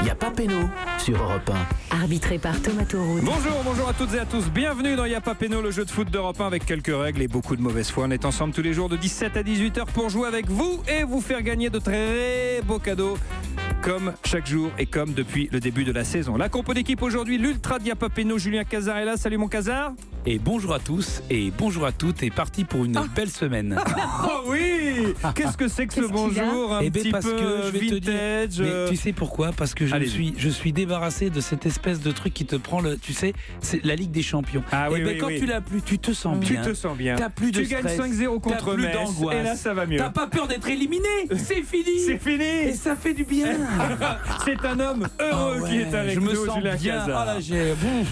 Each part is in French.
Y a pas péno sur Europe 1. Arbitré par Thomas Tauroud. Bonjour à toutes et à tous. Bienvenue dans Y a pas péno, le jeu de foot d'Europe 1 avec quelques règles et beaucoup de mauvaise foi. On est ensemble tous les jours de 17 à 18h pour jouer avec vous et vous faire gagner de très beaux cadeaux. Comme chaque jour et comme depuis le début de la saison. La compo d'équipe aujourd'hui, l'Ultra Diapapeno, Julien Cazard est là. Salut mon Cazard. Et bonjour à tous et bonjour à toutes et parti pour une belle semaine. Oh oui. Qu'est-ce que c'est que ce bonjour un petit parce peu que je vais vintage. te dire, mais tu sais pourquoi? Parce que je suis débarrassé de cette espèce de truc qui te prend le, tu sais, c'est la Ligue des Champions. Ah oui, quand tu l'as plus, tu te sens bien. Tu te sens bien. T'as plus de tu stress. gagnes 5-0 contre plus Metz d'angoisse. et là ça va mieux. T'as pas peur d'être éliminé. C'est fini. C'est fini. Et ça fait du bien. C'est un homme heureux qui est avec je nous, me sens Julien bien. Cazard. Ah là,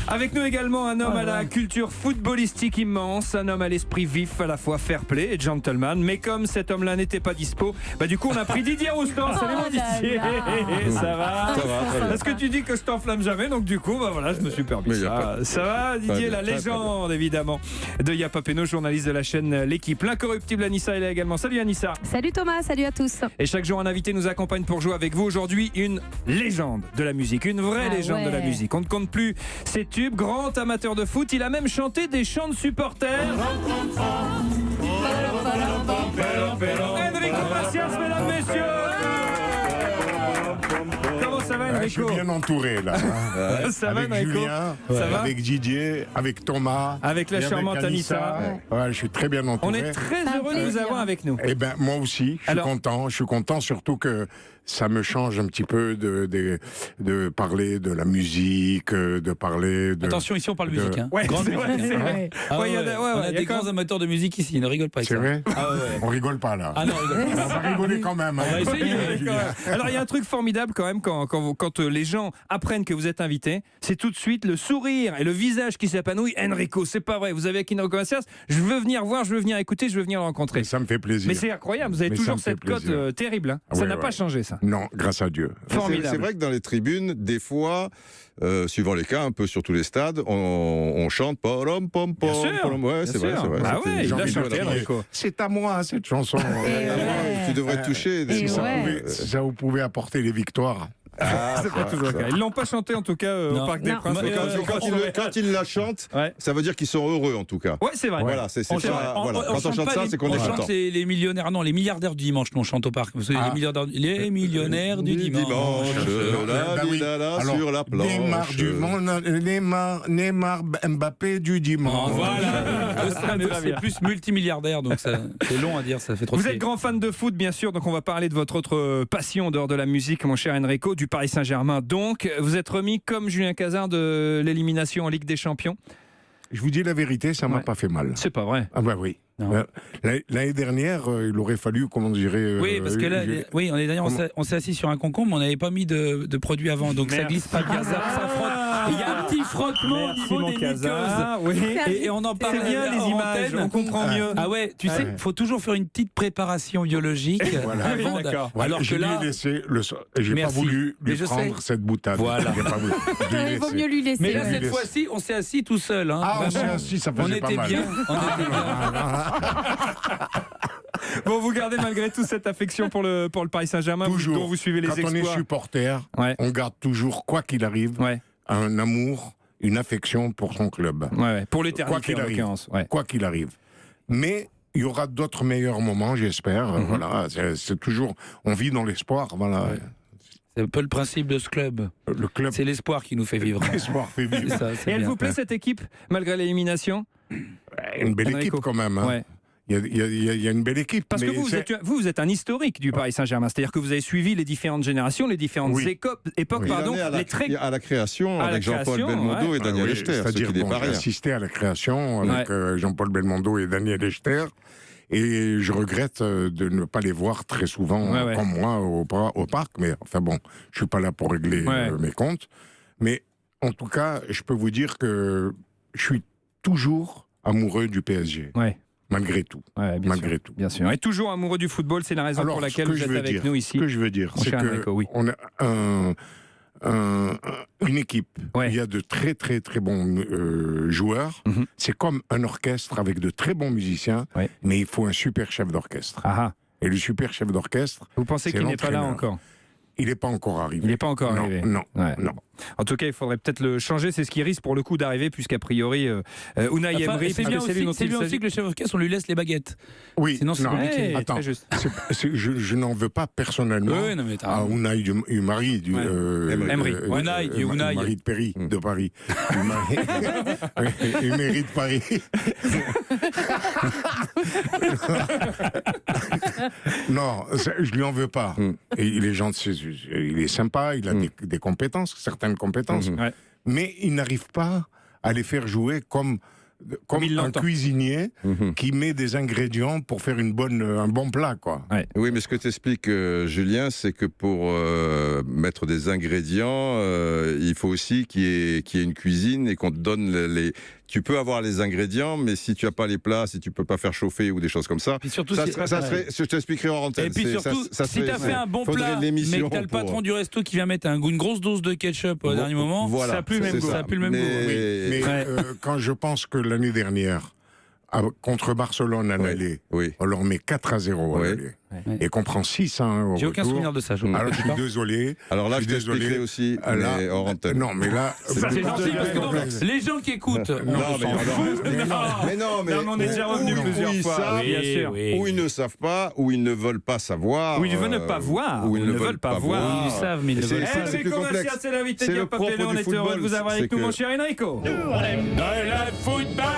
Avec nous également un homme à la culture footballistique immense, un homme à l'esprit vif, à la fois fair play et gentleman. Mais comme cet homme-là n'était pas dispo, du coup on a pris Didier Roustan. Salut mon Didier. Ça va. Parce que tu dis que je t'enflamme jamais, donc du coup voilà, je me suis permis ça. Ça va Didier, la légende évidemment de Y a pas péno, journaliste de la chaîne L'équipe. L'incorruptible Anissa est là également. Salut Anissa. Salut Thomas, salut à tous. Et chaque jour un invité nous accompagne pour jouer avec vous. Aujourd'hui une légende de la musique, une vraie légende de la musique. On ne compte plus ses tubes, grand amateur de foot, il a même chanté des chants de supporters. Enrico Macias, mesdames, messieurs. Comment ça va Enrico? Je suis bien entouré là. Ça va avec Enrico? Julien, Ça va avec Didier, avec Thomas, avec la et charmante avec Anissa. Ouais, je suis très bien On entouré. est très heureux de vous avoir avec nous. Eh ben moi aussi, je suis content, surtout que ça me change un petit peu de parler de la musique, de parler de... Attention, ici on parle musique. Hein. Ouais, Grande c'est musique, vrai, hein. c'est vrai. On Il a y a des grands amateurs de musique ici, ne rigole pas avec C'est ça. vrai Ah ouais. On rigole pas là. Ah non, on rigole pas. On va rigoler quand même. On va essayer. Alors il y a un truc formidable quand même quand les gens apprennent que vous êtes invité, c'est tout de suite le sourire et le visage qui s'épanouit. Enrico, c'est pas vrai, vous avez avec Enrico Macias, je veux venir voir, je veux venir écouter, je veux venir le rencontrer. Ça me fait plaisir. Mais c'est incroyable, vous avez Mais toujours ça me cette fait cote plaisir. terrible. Hein. Ça n'a pas changé ça. Non, grâce à Dieu. Formidable. C'est vrai que dans les tribunes, des fois, suivant les cas, un peu sur tous les stades, on chante pom pom pom. Bien sûr, Ouais, c'est vrai. Ah ouais, il J'ai a envie de chanté dire, Enrico. c'est à moi cette chanson. Tu devrais te toucher. Si ça vous pouvait apporter les victoires. C'est pas toujours le cas. Ils l'ont pas chanté en tout cas au Parc des Princes. Mais quand ils la chantent, ça veut dire qu'ils sont heureux en tout cas. Ouais, c'est vrai. Voilà, c'est ça. Voilà. Quand on chante ça, c'est qu'on est On content. chante les millionnaires, non, les milliardaires du dimanche, nous on chante au parc. Vous savez, les millionnaires du dimanche. Sur la planche. Neymar Mbappé du dimanche. Voilà. C'est plus multimilliardaire, donc c'est long à dire, ça fait trop de Vous êtes grand fan de foot, bien sûr, donc on va parler de votre autre passion en dehors de la musique, mon cher Enrico, du Paris Saint-Germain. Donc, vous êtes remis, comme Julien Cazard, de l'élimination en Ligue des Champions. Je vous dis la vérité, ça m'a pas fait mal. C'est pas vrai. Ah bah oui. L'année dernière, il aurait fallu, comment dirais... Oui, parce que là, on s'est assis sur un concombre, mais on n'avait pas mis de produit avant, donc ça glisse pas bien, ça frotte. Il y a un petit frottement au niveau des muqueuses. Et on en parle. C'est bien les images, on comprend mieux. Ah ouais, tu sais, il faut toujours faire une petite préparation biologique avant. Alors que là, j'ai pas voulu lui prendre cette boutade. Voilà. Il vaut mieux lui laisser. Mais là, cette fois-ci, on s'est assis tout seul. Ah, on s'est assis, ça faisait pas mal. On était bien. Bon, vous gardez malgré tout cette affection pour le Paris Saint-Germain, dont vous suivez les exploits. Quand on est supporter, on garde toujours, quoi qu'il arrive, un amour, une affection pour son club. Pour l'éternité en l'occurrence. Quoi qu'il arrive. Mais il y aura d'autres meilleurs moments, j'espère. Voilà, c'est toujours, on vit dans l'espoir. Voilà. C'est un peu le principe de ce club. Le club, c'est l'espoir qui nous fait vivre. L'espoir fait vivre. Et elle vous plaît cette équipe malgré l'élimination? Une belle équipe quand même. Hein. Il y a une belle équipe. Parce que vous êtes un historique du Paris Saint-Germain. C'est-à-dire que vous avez suivi les différentes générations, les différentes époques. Pardon, à la création avec Jean-Paul Belmondo et Daniel Echter. C'est-à-dire j'ai assisté à la création avec Jean-Paul Belmondo et Daniel Echter. Et je regrette de ne pas les voir très souvent, comme moi, au parc. Mais enfin bon, je ne suis pas là pour régler mes comptes. Mais en tout cas, je peux vous dire que je suis toujours amoureux du PSG. Malgré tout. Malgré tout. Bien sûr. Et toujours amoureux du football, c'est la raison pour laquelle vous êtes avec nous ici. Ce que je veux dire, c'est qu'on a une équipe. Il y a de très très très bons joueurs. C'est comme un orchestre avec de très bons musiciens, mais il faut un super chef d'orchestre. Et le super chef d'orchestre, vous pensez qu'il n'est pas là encore? Il n'est pas encore arrivé. Il n'est pas encore arrivé. Non. En tout cas, il faudrait peut-être le changer. C'est ce qui risque pour le coup d'arriver, puisqu'a priori, Unai Emery, c'est bien aussi que le chef d'orchestre, on lui laisse les baguettes. Oui. Sinon, c'est compliqué. Attends, je n'en veux pas personnellement à Unai Emery Unai de Paris, de Paris. Emery de Paris. Non, je lui en veux pas. Et il est sympa, il a des compétences, certaines compétences, mais il n'arrive pas à les faire jouer comme un cuisinier qui met des ingrédients pour faire un bon plat, quoi. Ouais. Oui, mais ce que t'expliques, Julien, c'est que pour mettre des ingrédients, il faut aussi qu'il y ait une cuisine et qu'on te donne les... Tu peux avoir les ingrédients, mais si tu n'as pas les plats, si tu ne peux pas faire chauffer ou des choses comme ça, puis surtout, je t'expliquerai en antenne. Et puis surtout, si tu as fait un bon plat, mais que tu as le patron du resto qui vient mettre une grosse dose de ketchup au dernier moment, voilà, ça n'a plus le même goût. Ça a plus le même goût. Mais quand je pense que l'année dernière, contre Barcelone à l'aller, on leur met 4-0 à l'aller. Et qu'on prend 6 au J'ai aucun souvenir de ça. Alors je suis désolé. Alors là, je t'expliquerai aussi, mais hors antenne. Non, mais là... C'est gentil, parce que les gens qui écoutent... Mais on est déjà revenu plusieurs fois. Bien sûr. Ou ils ne savent pas, ou ils ne veulent pas savoir. Ou ils ne veulent pas voir. Ou ils ne veulent pas voir. Ils savent, mais ils ne veulent pas. C'est plus complexe. C'est l'invité de Yapapeno. On est heureux de vous avoir avec nous, mon cher Enrico.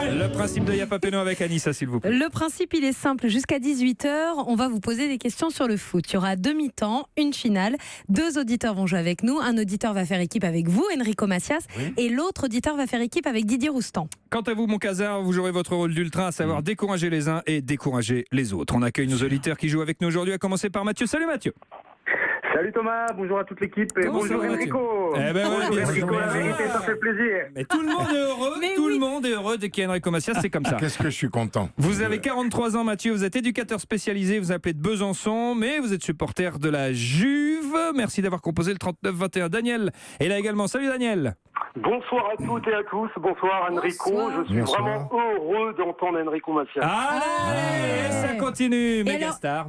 Le principe de Yapapeno avec Anissa, s'il vous plaît. Le principe, il est simple. Jusqu'à 18h, on va vous poser des questions sur le foot. Il y aura 2 mi-temps, une finale. 2 auditeurs vont jouer avec nous. Un auditeur va faire équipe avec vous, Enrico Macias, et l'autre auditeur va faire équipe avec Didier Roustan. Quant à vous, mon Casar, vous jouerez votre rôle d'ultra, à savoir décourager les uns et décourager les autres. On accueille nos auditeurs qui jouent avec nous aujourd'hui, à commencer par Mathieu. Salut Mathieu. Salut Thomas, bonjour à toute l'équipe et bonjour Enrico. Enrico, la vérité, ça fait plaisir. Mais tout le monde est heureux, le monde est heureux dès qu'il y a Enrico Macias, c'est comme ça. Qu'est-ce que je suis content. Vous avez 43 ans Mathieu, vous êtes éducateur spécialisé, vous appelez de Besançon, mais vous êtes supporter de la Juve. Merci d'avoir composé le 39-21. Daniel est là également. Salut Daniel. Bonsoir à toutes et à tous, bonsoir Enrico. Bonsoir. Je suis vraiment heureux d'entendre Enrico Macias. Allez, ça continue. Mégastar.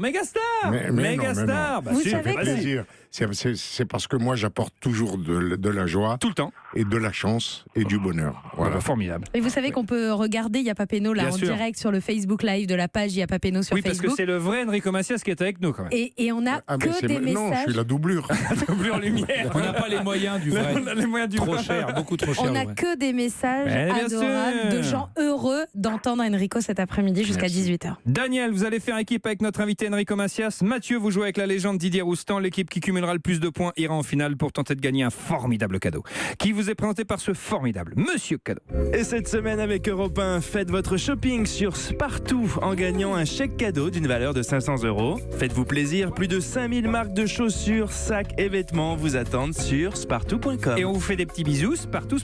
Vous savez que... C'est parce que moi j'apporte toujours de la joie, tout le temps, et de la chance et du bonheur. Voilà. Formidable. Et vous savez qu'on peut regarder Yapapeno là en direct sur le Facebook Live de la page Yapapeno sur Facebook. Oui, parce que c'est le vrai Enrico Macias qui est avec nous quand même. Et on a que des messages. Non, je suis la doublure. Doublure lumière. On n'a pas les moyens du vrai. On a les moyens du trop cher, beaucoup trop cher. On n'a que des messages adorables de gens heureux d'entendre Enrico cet après-midi jusqu'à 18h. Daniel, vous allez faire équipe avec notre invité Enrico Macias. Mathieu, vous jouez avec la légende Didier Roustan. L'équipe qui cumulera le plus de points ira en finale pour tenter de gagner un formidable cadeau qui vous est présenté par ce formidable Monsieur Cadeau. Et cette semaine avec Europe 1, faites votre shopping sur Spartoo en gagnant un chèque cadeau d'une valeur de 500 €. Faites-vous plaisir, plus de 5000 marques de chaussures, sacs et vêtements vous attendent sur spartoo.com. Et on vous fait des petits bisous, partout.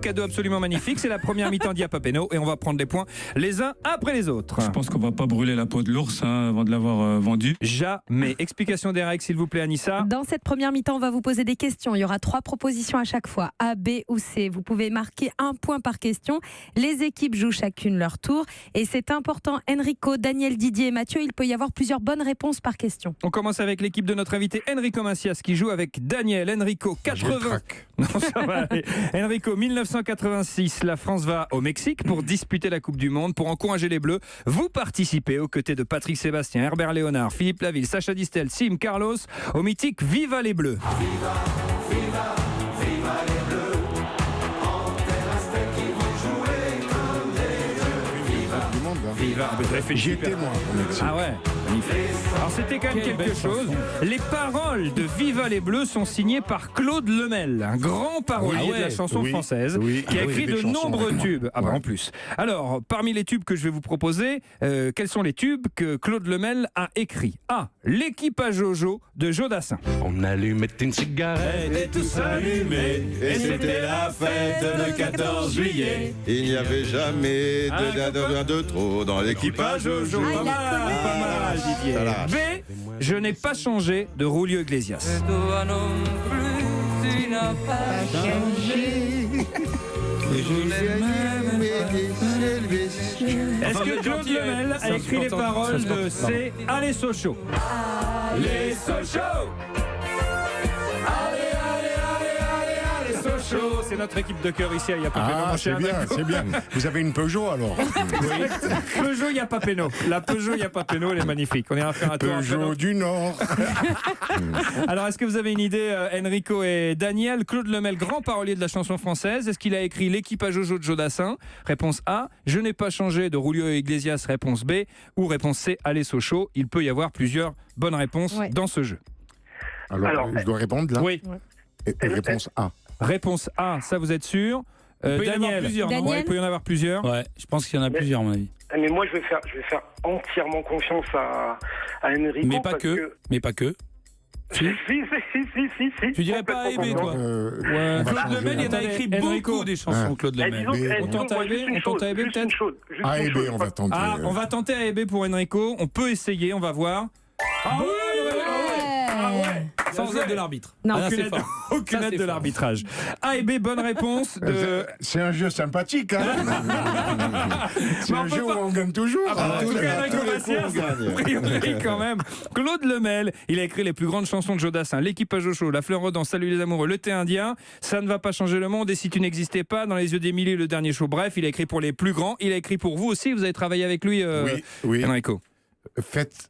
Cadeau absolument magnifique, c'est la première mi-temps d'Yapapeno et on va prendre les points les uns après les autres. Je pense qu'on va pas brûler la peau de l'ours avant de l'avoir vendu. Jamais. Explication des règles s'il vous plaît Anissa. Dans cette première mi-temps, on va vous poser des questions. Il y aura 3 propositions à chaque fois, A, B ou C. Vous pouvez marquer 1 point par question. Les équipes jouent chacune leur tour. Et c'est important, Enrico, Daniel, Didier et Mathieu, il peut y avoir plusieurs bonnes réponses par question. On commence avec l'équipe de notre invité Enrico Macias qui joue avec Daniel. Enrico, 80... Non, ça va aller. Enrico, 1986, la France va au Mexique pour disputer la Coupe du Monde. Pour encourager les Bleus, vous participez aux côtés de Patrick Sébastien, Herbert Léonard, Philippe Laville, Sacha Distel, Sim, Carlos, au mythique Viva les Bleus. Viva les Bleus, en terre aztèque, ils vont jouer comme des dieux. Viva, J'y étais moi au Mexique. Ah ouais. Alors c'était quand même quelque chose. Les paroles de Viva les Bleus sont signées par Claude Lemel, un grand parolier de la chanson française, qui a écrit de nombreux tubes. En plus. Alors, parmi les tubes que je vais vous proposer, quels sont les tubes que Claude Lemel a écrits? A. L'équipage Jojo de Jodassin. On allumait une cigarette et tous allumés, et c'était la fête le 14 juillet. Il n'y avait jamais de trop dans l'équipage Jojo. Pas mal, Didier. Voilà. B. Je n'ai pas changé de Julio Iglesias. Toi non plus, tu n'as pas changé. Est-ce que Claude Lemel a écrit les paroles de C'est Allez Sochaux? Allez Sochaux! c'est notre équipe de cœur ici à Yapapeno. Ah, c'est bien, c'est bien. Vous avez une Peugeot alors? Oui. Peugeot Yapapeno. La Peugeot Yapapeno, elle est magnifique. On ira faire un tour. Peugeot du Nord. Alors, est-ce que vous avez une idée, Enrico et Daniel? Claude Lemel, grand parolier de la chanson française. Est-ce qu'il a écrit L'équipe à Jojo de Jodassin? Réponse A. Je n'ai pas changé de Julio Iglesias. Réponse B. Ou réponse C. Allez Sochaux. Il peut y avoir plusieurs bonnes réponses dans ce jeu. Alors, je dois répondre là? Oui. Et réponse A. Réponse A, ça vous être sûr? Il peut y en avoir Daniel, plusieurs, non? Ouais, il peut y en avoir plusieurs. Ouais, je pense qu'il y en a plusieurs, à mon avis. Mais moi, je vais faire entièrement confiance à Enrico. Mais pas que. Mais pas que. Si. Si. Tu dirais pas A&B, toi? Ouais. Claude Lemel, il en a écrit beaucoup des chansons, Claude Lemel. On tente A&B peut-être? A&B, on va tenter. Ah, on va tenter A&B pour Enrico. On peut essayer, on va voir. Ah oui, sans aide de l'arbitre. Non, aucune aide de l'arbitrage. A et B, bonne réponse. C'est un jeu sympathique. Hein. C'est un jeu où on gagne toujours. Priori quand même. Claude Lemel, il a écrit les plus grandes chansons de Jodassin. L'équipe à Jocho, La Fleur Redans, Salut les amoureux, Le thé indien, Ça ne va pas changer le monde et si tu n'existais pas, Dans les yeux d'Émilie, Le dernier show. Bref, il a écrit pour les plus grands. Il a écrit pour vous aussi. Vous avez travaillé avec lui, oui. Enrico.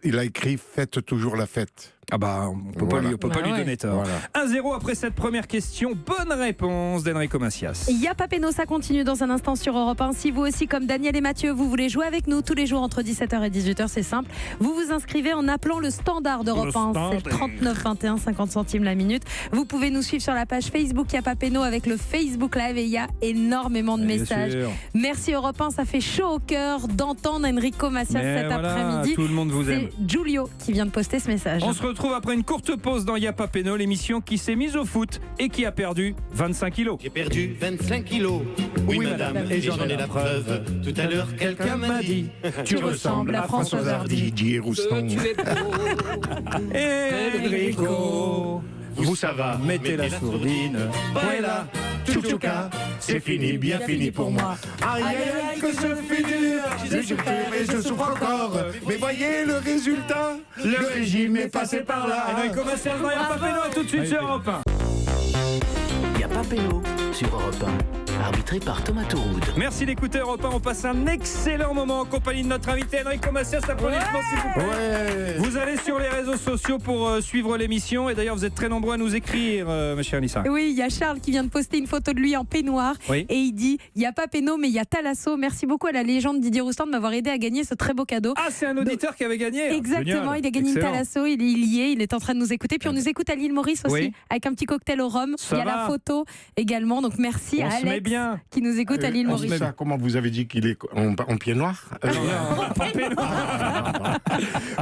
Il a écrit Faites toujours la fête. Ah bah, on peut pas lui donner tort. Voilà. 1-0 après cette première question. Bonne réponse d'Enrico Macias. Yapapeno, ça continue dans un instant sur Europe 1. Si vous aussi, comme Daniel et Mathieu, vous voulez jouer avec nous tous les jours entre 17h et 18h, c'est simple. Vous vous inscrivez en appelant le standard d'Europe 1. C'est le 39 21, 50 centimes la minute. Vous pouvez nous suivre sur la page Facebook Yapapeno avec le Facebook Live et il y a énormément de messages. Merci Europe 1, ça fait chaud au cœur d'entendre Enrico Macias cet après-midi. Tout le monde vous aime. C'est Giulio qui vient de poster ce message. On se retrouve après une courte pause dans Yapapeno, l'émission qui s'est mise au foot et qui a perdu 25 kilos. J'ai perdu 25 kilos. Oui, madame, et j'en ai la preuve. Tout à l'heure, quelqu'un m'a dit tu ressembles à François Hardy. Didier Roustan. Enrico, vous ça va, mettez la sourdine. Voilà, tchouchouka, c'est fini, bien fini pour moi. Aïe aïe aïe que ce fut dur. Je souffre et je souffre encore. Mais voyez le résultat. Le régime est passé par là. Enrico Macias dans Yapapeno, tout de suite sur Europe 1. Yapapeno sur Europe 1. Arbitré par Thomas Touroud. Merci d'écouter Europe 1. On passe un excellent moment en compagnie de notre invité Enrico Macias. Applaudissements s'il vous plaît. Vous allez sur les réseaux sociaux pour suivre l'émission. Et d'ailleurs, vous êtes très nombreux à nous écrire, ma chère Lisa. Oui, il y a Charles qui vient de poster une photo de lui en peignoir. Oui. Et il dit, il n'y a pas Péno, mais il y a Talasso. Merci beaucoup à la légende Didier Roustan de m'avoir aidé à gagner ce très beau cadeau. Ah, c'est un auditeur qui avait gagné. Exactement, génial. Il a gagné une Talasso. Il y est, il est en train de nous écouter. Puis on nous écoute à l'île Maurice aussi, avec un petit cocktail au rhum. Il y a la photo également. Donc merci à Alex qui nous écoute à l'île Maurice. Comment vous avez dit qu'il est en pied noir?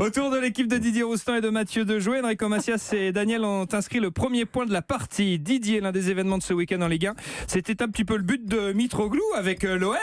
Autour de l'équipe de Didier Roustan et de Mathieu Dejouet, Enrico Macias et Daniel ont inscrit le premier point de la partie. Didier, l'un des événements de ce week-end en Ligue 1, c'était un petit peu le but de Mitroglou avec l'OM.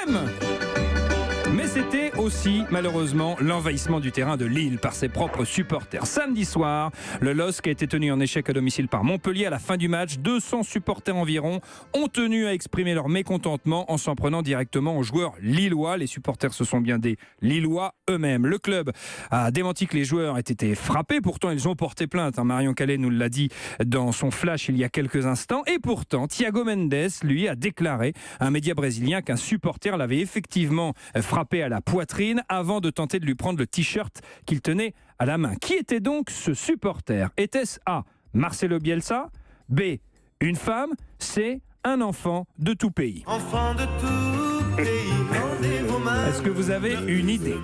Mais c'était aussi, malheureusement, l'envahissement du terrain de Lille par ses propres supporters. Samedi soir, le LOSC a été tenu en échec à domicile par Montpellier. À la fin du match, 200 supporters environ ont tenu à exprimer leur mécontentement en s'en prenant directement aux joueurs lillois. Les supporters, ce sont bien des Lillois eux-mêmes. Le club a démenti que les joueurs aient été frappés. Pourtant, ils ont porté plainte. Marion Calais nous l'a dit dans son flash il y a quelques instants. Et pourtant, Thiago Mendes, lui, a déclaré à un média brésilien qu'un supporter l'avait effectivement frappé à la poitrine avant de tenter de lui prendre le t-shirt qu'il tenait à la main. Qui était donc ce supporter? Était-ce A, Marcelo Bielsa, B, une femme, C, un enfant de tout pays? Enfant de tout pays, rendez vos mains. Est-ce que vous avez une idée?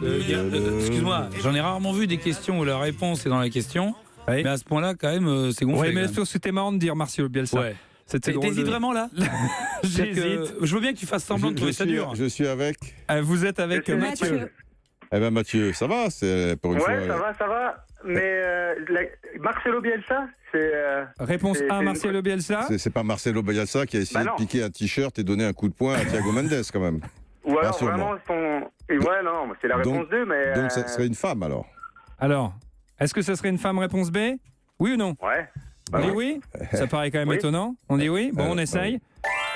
Excuse-moi, j'en ai rarement vu des questions où la réponse est dans la question. Oui. Mais à ce point-là, quand même, c'est gonflé. Oui, mais c'était marrant de dire Marcelo Bielsa. Ouais. T'hésites vraiment là? J'hésite. Je veux bien que tu fasses semblant de trouver ça dur. Je suis avec. Vous êtes avec Mathieu. Eh ben Mathieu, ça va, c'est pour une fois. Ouais, ça va. Mais Marcelo Bielsa, c'est. Réponse A, Marcelo Bielsa. C'est pas Marcelo Bielsa qui a essayé de piquer un t-shirt et donner un coup de poing à Thiago Mendes quand même. Ou alors vraiment ouais, non, c'est la réponse 2, mais. Donc ça serait une femme alors. Alors, est-ce que ça serait une femme? Réponse B? Oui ou non? Ouais. On dit oui? Ça paraît quand même étonnant. On dit oui? Bon, on essaye.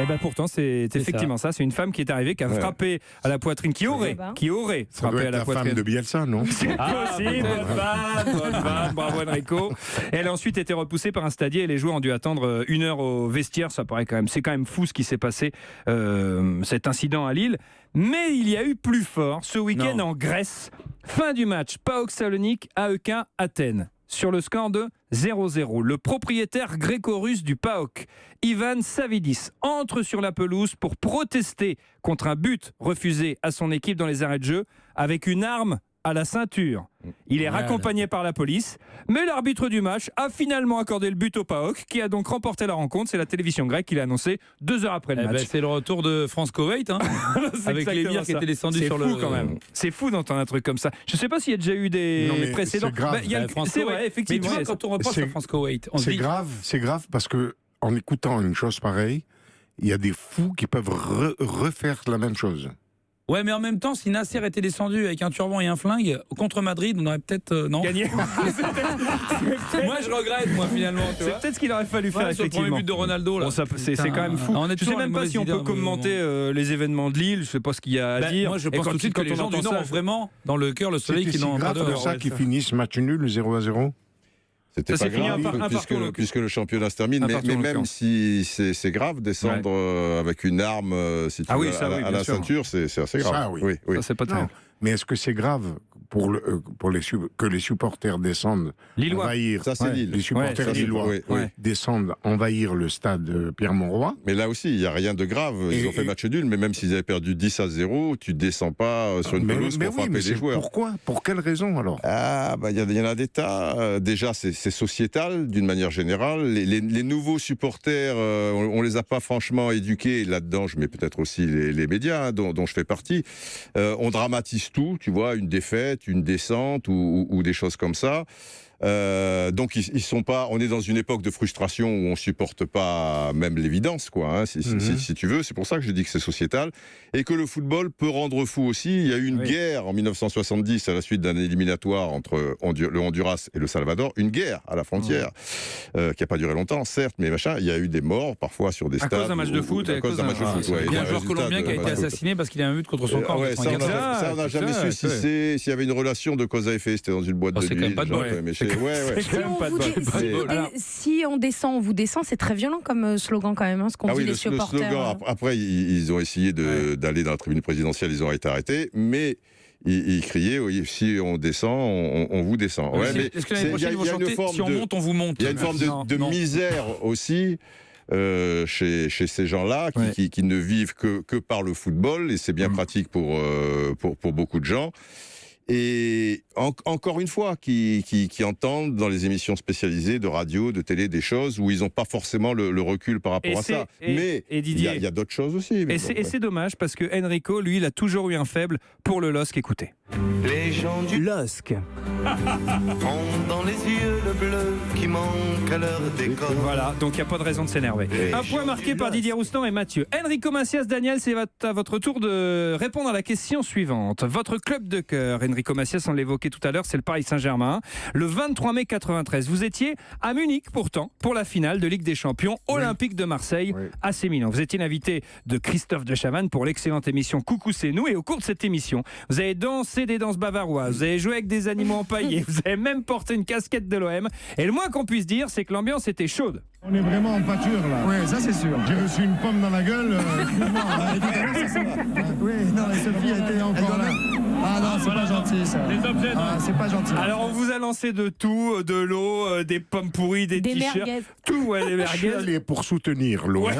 Et ben pourtant, c'est effectivement ça. C'est une femme qui est arrivée, qui a frappé à la poitrine, qui aurait frappé à la poitrine. Femme de Bielsa, non? C'est possible. Bonne vanne, bravo Enrico. Et elle a ensuite été repoussée par un stadier et les joueurs ont dû attendre 1 heure au vestiaire. Ça paraît c'est quand même fou ce qui s'est passé, cet incident à Lille. Mais il y a eu plus fort ce week-end en Grèce. Fin du match, PAOK Salonique, AEK Athènes. Sur le score de 0-0, le propriétaire gréco-russe du PAOK, Ivan Savidis, entre sur la pelouse pour protester contre un but refusé à son équipe dans les arrêts de jeu avec une arme à la ceinture. Il est raccompagné par la police, mais l'arbitre du match a finalement accordé le but au PAOK, qui a donc remporté la rencontre. C'est la télévision grecque qui l'a annoncé 2 heures après le match. C'est le retour de France-Koweït, hein, avec l'émir qui était descendu sur le... C'est fou quand même. C'est fou d'entendre un truc comme ça. Je ne sais pas s'il y a déjà eu des précédents. C'est vrai, effectivement. Mais tu vois, quand on reproche à France-Koweït, c'est grave parce que en écoutant une chose pareille, il y a des fous qui peuvent refaire la même chose. Ouais, mais en même temps, si Nasser était descendu avec un turban et un flingue contre Madrid, on aurait peut-être gagné. Moi, je regrette, finalement. C'est peut-être ce qu'il aurait fallu faire. Sur le premier but de Ronaldo, là. Bon, c'est quand même fou. Je ne sais même pas si on peut commenter les événements de Lille. Je ne sais pas ce qu'il y a à dire. Moi, je pense tout de suite que les gens du Nord ont vraiment dans le cœur le soleil qui n'en pas de ça qui finissent match nul 0-0. C'était pas grave, puisque le championnat se termine. Mais même si c'est grave, descendre avec une arme à la ceinture, c'est assez grave. Ça, oui. Ça, c'est pas terrible. Mais est-ce que c'est grave que les supporters descendent envahir... Ça, c'est Lille. Les supporters lillois descendent envahir le stade Pierre-Mauroy. Mais là aussi, il n'y a rien de grave. Ils ont fait match nul, mais même s'ils avaient perdu 10-0, tu ne descends pas sur une pelouse pour frapper les joueurs. Pourquoi? Pour quelle raison, alors? Il y en a des tas. Déjà, c'est sociétal, d'une manière générale. Les nouveaux supporters, on ne les a pas franchement éduqués. Là-dedans, je mets peut-être aussi les médias, dont je fais partie. On dramatise tout, tu vois, une défaite, une descente ou des choses comme ça. Donc ils sont pas. On est dans une époque de frustration où on supporte pas même l'évidence, quoi. Hein, si tu veux, c'est pour ça que je dis que c'est sociétal et que le football peut rendre fou aussi. Il y a eu une guerre en 1970 à la suite d'un éliminatoire entre le Honduras et le Salvador, une guerre à la frontière qui a pas duré longtemps, certes, mais machin. Il y a eu des morts parfois sur des stades. À cause d'un match de foot. À cause d'un match de foot. Il y a un joueur colombien qui a été assassiné parce qu'il a un but contre son corps. Ça, on n'a jamais su s'il y avait une relation de cause à effet. C'était dans une boîte de nuit. C'est quand même pas de bol. Si on descend, on vous descend, c'est très violent comme slogan quand même, ce qu'on dit les supporters. Le slogan, après, ils ont essayé d'aller dans la tribune présidentielle, ils ont été arrêtés, mais ils criaient si on descend, on vous descend. Est-ce que l'année prochaine, ils vont chanter si on monte, on vous monte? Il y a une forme de misère aussi. Chez ces gens-là qui ne vivent que par le football, et c'est bien pratique pour beaucoup de gens. Et encore une fois, qui entendent dans les émissions spécialisées de radio, de télé, des choses où ils n'ont pas forcément le recul par rapport à ça. Mais il y a d'autres choses aussi. Et c'est dommage parce que Enrico, lui, il a toujours eu un faible pour le LOSC. Écoutez. Les gens du LOSC ont dans les yeux le bleu qui manque à leur décor. Voilà, donc il n'y a pas de raison de s'énerver. Un point marqué par Didier Roustan et Mathieu. Enrico Macias, Daniel, c'est à votre tour de répondre à la question suivante. Votre club de cœur, Enrico Macias, on l'évoquait tout à l'heure, c'est le Paris Saint-Germain. Le 23 mai 93, vous étiez à Munich pourtant pour la finale de Ligue des Champions Olympique de Marseille AC Milan. Vous étiez l'invité de Christophe de Chavannes pour l'excellente émission Coucou c'est nous, et au cours de cette émission, vous avez dansé des danses bavaroises, vous avez joué avec des animaux empaillés, vous avez même porté une casquette de l'OM, et le moins qu'on puisse dire, c'est que l'ambiance était chaude. On est vraiment en pâture là. Oui, ça c'est sûr. J'ai reçu une pomme dans la gueule. Oui, non, Sophie était encore là. Ah non, c'est pas gentil ça. Les objets, c'est pas gentil. Alors on vous a lancé de tout, de l'eau, des pommes pourries, des t-shirts, tout, des merguez. Je suis allé pour soutenir l'OM.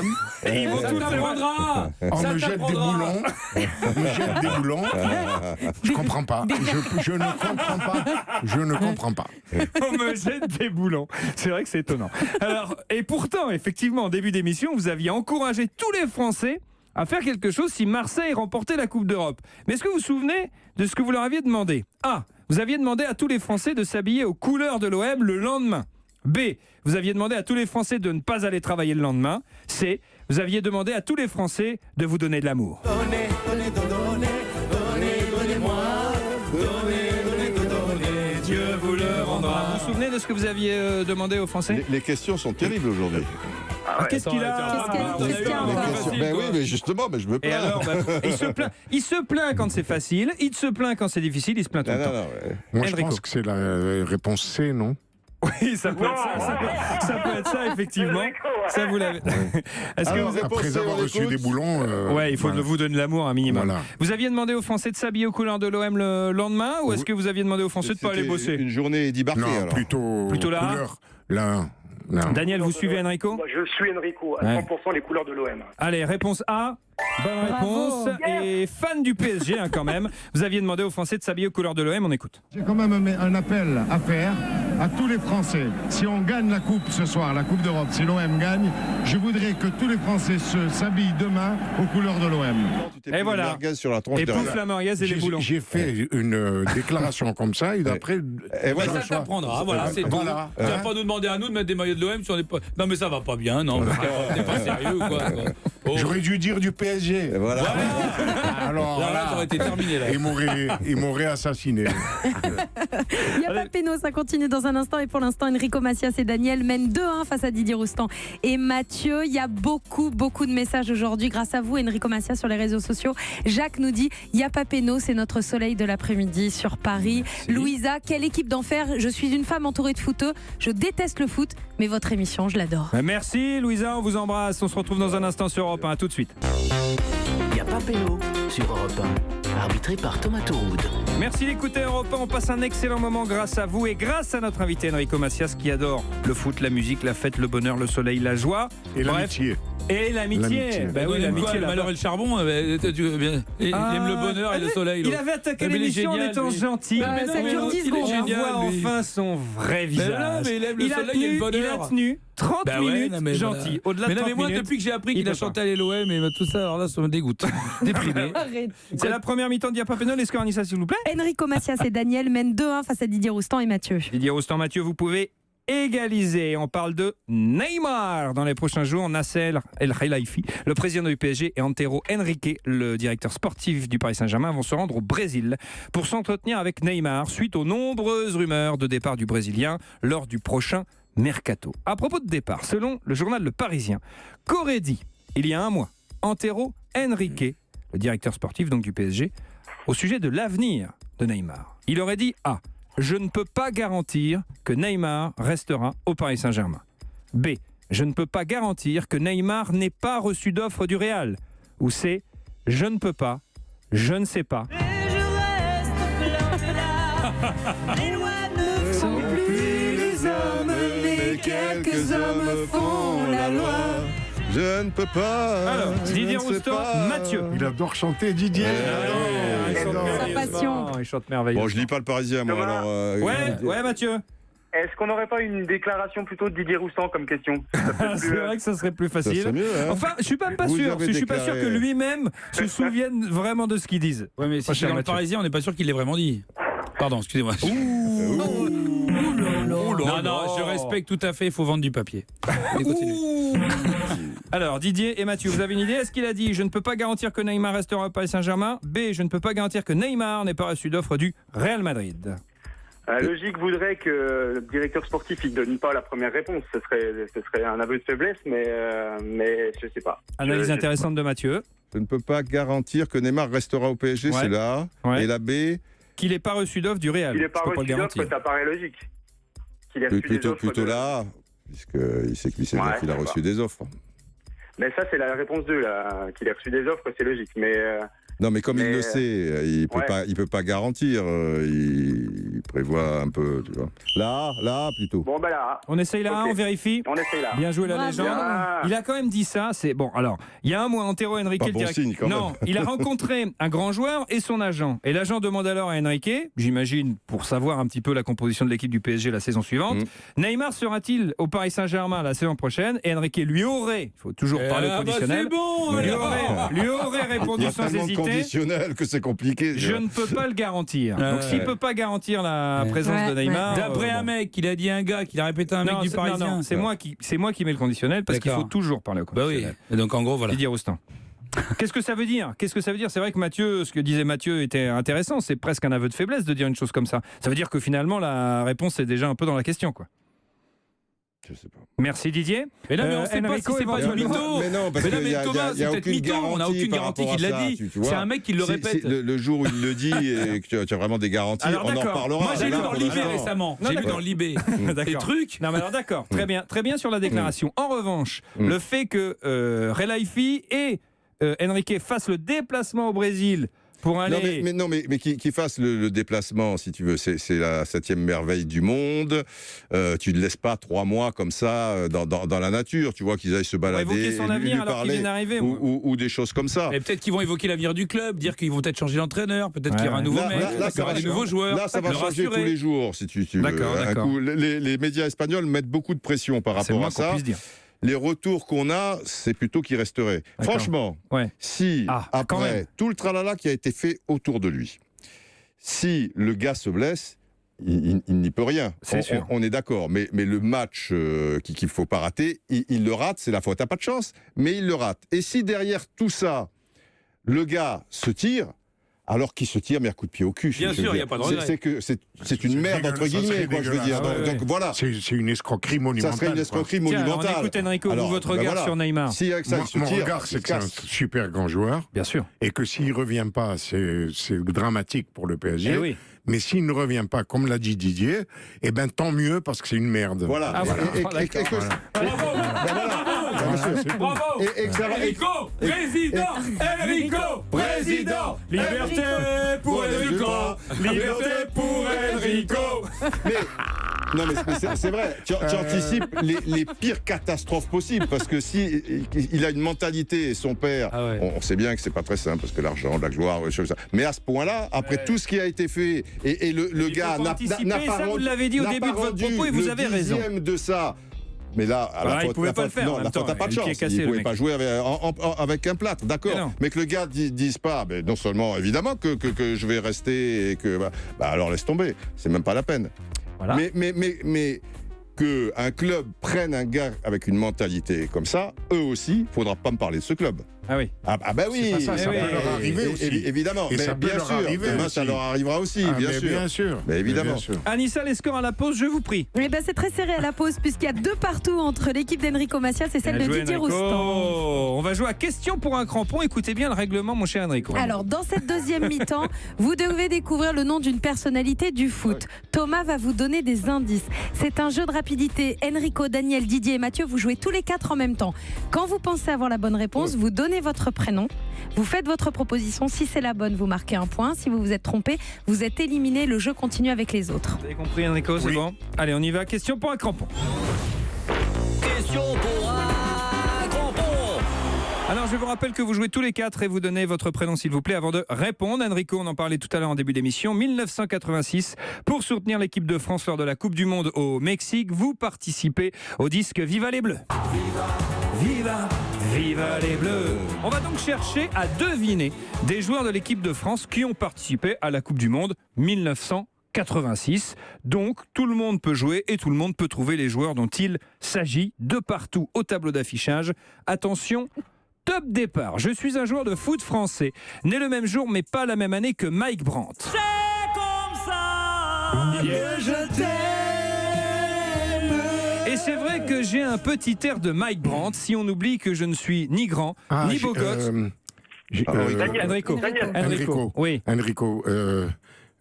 Et ils vont tout t'apprendra. On me jette des boulons. On me jette des boulons. Je comprends pas. Je ne comprends pas. Je ne comprends pas. On me jette des boulons. C'est vrai que c'est étonnant. Alors, et pourtant, effectivement, en début d'émission, vous aviez encouragé tous les Français à faire quelque chose si Marseille remportait la Coupe d'Europe. Mais est-ce que vous vous souvenez de ce que vous leur aviez demandé? A. Vous aviez demandé à tous les Français de s'habiller aux couleurs de l'OM le lendemain. B. Vous aviez demandé à tous les Français de ne pas aller travailler le lendemain. C. Vous aviez demandé à tous les Français de vous donner de l'amour. Donnez-moi, Dieu vous le rendra. Vous vous souvenez de ce que vous aviez demandé aux Français? Les questions sont terribles aujourd'hui. Qu'est-ce qu'il a? Ben oui, mais justement, mais je me plains. Et alors, il se plaint quand c'est facile, il se plaint quand c'est difficile, il se plaint tout le temps. Moi, je pense que c'est la réponse C, non? Oui, ça peut être ça, ça peut être ça, effectivement. Ça, vous l'avez. Est-ce que vous après avoir reçu des boulons. Ouais, il faut vous donner de l'amour un minimum. Voilà. Vous aviez demandé aux Français de s'habiller aux couleurs de l'OM le lendemain, ou est-ce que vous aviez demandé aux Français de ne pas aller bosser? Une journée débarquée, alors. Plutôt là. Là. Non. Daniel, vous suivez Enrico? Je suis Enrico, à 100% les couleurs de l'OM. Allez, réponse A. Bonne réponse. Et fan du PSG, quand même. Vous aviez demandé aux Français de s'habiller aux couleurs de l'OM, on écoute. J'ai quand même un appel à faire à tous les Français. Si on gagne la Coupe ce soir, la Coupe d'Europe, si l'OM gagne, je voudrais que tous les Français s'habillent demain aux couleurs de l'OM. Et voilà. Et pouf la merguez et les boulons. J'ai fait une déclaration comme ça et d'après. Et voilà, ça t'apprendra. Voilà, c'est tout. Tu vas pas nous demander à nous de mettre des maillots de l'OM si on n'est pas. Non, mais ça va pas bien, non. T'es pas sérieux ou quoi? J'aurais dû dire du PSG. Voilà. Alors là, t'aurais été terminé là. Ils m'auraient assassiné. Il n'y a pas péno, ça continue dans un instant. Et pour l'instant, Enrico Macias et Daniel mènent 2-1 face à Didier Roustan et Mathieu. Il y a beaucoup de messages aujourd'hui grâce à vous, Enrico Macias, sur les réseaux sociaux. Jacques nous dit, il n'y a pas péno, c'est notre soleil de l'après-midi sur Paris. Merci. Louisa, quelle équipe d'enfer. Je suis une femme entourée de footeux. Je déteste le foot, mais votre émission, je l'adore. Merci Louisa, on vous embrasse. On se retrouve dans un instant sur Europe 1. À tout de suite. Il n'y a pas péno sur Europe 1, arbitré par Thomas Touroud. Merci d'écouter Europe 1, on passe un excellent moment grâce à vous et grâce à notre invité Enrico Macias qui adore le foot, la musique, la fête, le bonheur, le soleil, la joie. Et l'amitié. Et l'amitié. Ben oui, l'amitié, le malheur et le charbon. Il aime le bonheur et le soleil. Il avait attaqué l'émission en étant gentil. Ça dure 10 secondes. On voit enfin son vrai visage. Mais il aime le soleil et le bonheur. Il a tenu 30 minutes gentil. Au-delà de 30 minutes. Mais moi, depuis que j'ai appris qu'il a chanté à l'OM et tout ça, alors là, ça me dégoûte. Déprimé. C'est la première mi-temps d'Ia Papeno. Les scores, Anissa, s'il vous plaît. Enrico Macias et Daniel mènent 2-1 face à Didier Roustan et Mathieu. Didier Roustan, Mathieu, vous pouvez égaliser. On parle de Neymar dans les prochains jours. Nasser El Khelaifi, le président du PSG, et Antero Henrique, le directeur sportif du Paris Saint-Germain, vont se rendre au Brésil pour s'entretenir avec Neymar suite aux nombreuses rumeurs de départ du Brésilien lors du prochain mercato. À propos de départ, selon le journal Le Parisien, qu'aurait dit il y a un mois Antero Henrique, le directeur sportif donc du PSG, au sujet de l'avenir de Neymar. Il aurait dit A. Je ne peux pas garantir que Neymar restera au Paris Saint-Germain. B. Je ne peux pas garantir que Neymar n'ait pas reçu d'offre du Real. Ou C. Je ne peux pas, je ne sais pas. Les lois ne sont plus les hommes, mais quelques hommes font la loi. Je ne peux pas. Alors, Didier Roustan, Mathieu. Il adore chanter, Didier. Sa passion. Il chante merveilleusement. Bon, je lis pas le Parisien, moi. Alors, ouais, Mathieu. Est-ce qu'on n'aurait pas une déclaration plutôt de Didier Roustan comme question? C'est vrai que ça serait plus facile. Ça mieux, hein. Enfin, je suis même pas sûr. Je suis pas sûr que lui-même se souvienne vraiment de ce qu'ils disent. Ouais, mais si c'est dans le Parisien, on n'est pas sûr qu'il l'ait vraiment dit. Pardon, excusez-moi. Non, je respecte tout à fait, il faut vendre du papier. Alors, Didier et Mathieu, vous avez une idée? Est-ce qu'il a dit « Je ne peux pas garantir que Neymar restera au Paris Saint-Germain » B. Je ne peux pas garantir que Neymar n'ait pas reçu d'offre du Real Madrid. La logique voudrait que le directeur sportif ne donne pas la première réponse. Ce serait un aveu de faiblesse, mais je ne sais pas. Analyse intéressante de Mathieu. Je ne peux pas garantir que Neymar restera au PSG, c'est la A. Ouais. Et la B. Qu'il n'ait pas reçu d'offre du Real. Qu'il n'ait pas reçu d'offre, ça paraît logique. Qu'il ait reçu des offres. Plutôt là, puisqu'il sait qu'il a reçu des offres. Mais ça, c'est la réponse 2, là. Qu'il ait reçu des offres, c'est logique. Non, mais comme il le sait, il peut pas garantir. Il prévoit un peu, tu vois. Là, plutôt. Bon, ben là. On essaye là, on vérifie. On essaye là. Bien joué la légende. Il a quand même dit ça. C'est bon. Alors, il y a un mois, Antero Henrique, le directeur. Signe, quand même. Il a rencontré un grand joueur et son agent. Et l'agent demande alors à Henrique, j'imagine, pour savoir un petit peu la composition de l'équipe du PSG la saison suivante, Neymar sera-t-il au Paris Saint-Germain la saison prochaine? Et Henrique lui aurait, il faut toujours parler au conditionnel, lui aurait répondu sans hésiter. Conditionnel que c'est compliqué. Je ne peux pas le garantir. Donc s'il ne peut pas garantir la présence de Neymar... D'après un mec, il a dit un gars, qu'il a répété un mec du Parisien. Non, c'est moi qui mets le conditionnel parce qu'il faut toujours parler au conditionnel. Bah oui. Et donc en gros, voilà. Didier Roustan. Qu'est-ce que ça veut dire? C'est vrai que Mathieu, ce que disait Mathieu était intéressant. C'est presque un aveu de faiblesse de dire une chose comme ça. Ça veut dire que finalement la réponse est déjà un peu dans la question, quoi. Je sais pas. Merci Didier. Mais non, mais on ne sait pas si c'est pas du mytho. Mais non, parce mais qu'il y Thomas, c'est peut-être mytho. On n'a aucune garantie qu'il l'a dit. C'est un mec qui le répète. Le jour où il le dit et que tu as vraiment des garanties, alors, on en parlera. Moi, j'ai lu dans Libé récemment. J'ai lu dans Libé des trucs. Non, mais alors d'accord, très bien sur la déclaration. En revanche, le fait que Relaifi et Enrique fassent le déplacement au Brésil pour aller... Mais qu'il fasse le déplacement, si tu veux, c'est la 7e merveille du monde. Tu ne laisses pas 3 mois comme ça dans la nature, tu vois, qu'ils aillent se balader, évoquer son avenir alors qu'il vient d'arriver, ou des choses comme ça. Et peut-être qu'ils vont évoquer l'avenir du club, dire qu'ils vont peut-être changer d'entraîneur, peut-être qu'il y aura un nouveau mec, qu'il y aura des nouveaux joueurs. Là, ça va changer tous les jours, si tu veux. D'accord. Les médias espagnols mettent beaucoup de pression par rapport à ça. Les retours qu'on a, c'est plutôt qu'il resterait. Franchement, si après tout le tralala qui a été fait autour de lui, si le gars se blesse, il n'y peut rien. C'est sûr. On est d'accord. Mais le match qu'il ne faut pas rater, il le rate, c'est la faute. T'as pas de chance, mais il le rate. Et si derrière tout ça, le gars se tire, alors qu'il se tire, mais un coup de pied au cul. Bien sûr, il n'y a pas de regret. C'est une merde, entre guillemets, quoi, je veux dire. Donc voilà. C'est une escroquerie monumentale. Ça serait une escroquerie monumentale. On écoute Enrico, votre regard sur Neymar. Si avec ça, mon regard, c'est que c'est un super grand joueur. Bien sûr. Et que s'il ne revient pas, c'est dramatique pour le PSG. Oui. Mais s'il ne revient pas, comme l'a dit Didier, eh ben tant mieux, parce que c'est une merde. Voilà. Bravo. Enrico, président. Enrico, président. Liberté pour Enrico. Liberté pour Enrico. Non mais c'est vrai, tu anticipes les pires catastrophes possibles, parce que si il a une mentalité, et son père, on sait bien que c'est pas très simple, parce que l'argent, la gloire, des choses comme ça. Mais à ce point-là, après tout ce qui a été fait, et le gars n'a pas ça, vous l'avez dit au début de votre propos, et vous avez raison. De ça. Mais là, il ne pouvait pas le faire. Non, la faute n'a pas de chance. Il ne pouvait pas jouer avec un plâtre, d'accord. Mais que le gars dise pas, non seulement, évidemment, que je vais rester et que. Alors laisse tomber, c'est même pas la peine. Voilà. Mais qu'un club prenne un gars avec une mentalité comme ça, eux aussi, il ne faudra pas me parler de ce club. Ah oui. Ben oui, ça peut leur arriver aussi. Évidemment, et mais ça peut bien sûr, demain ça leur arrivera aussi, bien sûr. Mais évidemment. Anissa, les scores à la pause, je vous prie. Eh ben, c'est très serré à la pause, puisqu'il y a 2 partout entre l'équipe d'Enrico Macias et celle de Didier Roustan. On va jouer à question pour un crampon. Écoutez bien le règlement, mon cher Enrico. Alors, dans cette deuxième mi-temps, vous devez découvrir le nom d'une personnalité du foot. Thomas va vous donner des indices. C'est un jeu de rapidité. Enrico, Daniel, Didier et Mathieu, vous jouez tous les 4 en même temps. Quand vous pensez avoir la bonne réponse, vous donnez votre prénom, vous faites votre proposition. Si c'est la bonne, vous marquez un point. Si vous vous êtes trompé, vous êtes éliminé. Le jeu continue avec les autres. Vous avez compris, Enrico, c'est bon? Allez, on y va. Question pour un crampon. Question pour un crampon. Alors, je vous rappelle que vous jouez tous les 4 et vous donnez votre prénom, s'il vous plaît, avant de répondre. Enrico, on en parlait tout à l'heure en début d'émission. 1986, pour soutenir l'équipe de France lors de la Coupe du Monde au Mexique, vous participez au disque Viva les Bleus. Viva les Bleus. On va donc chercher à deviner des joueurs de l'équipe de France qui ont participé à la Coupe du Monde 1986. Donc, tout le monde peut jouer et tout le monde peut trouver les joueurs dont il s'agit de partout au tableau d'affichage. Attention, top départ. Je suis un joueur de foot français, né le même jour mais pas la même année que Mike Brandt. C'est comme ça que je t'aime. Et c'est vrai que j'ai un petit air de Mike Brandt, si on oublie que je ne suis ni grand, ni beau gosse. Enrico. Oui. Enrico.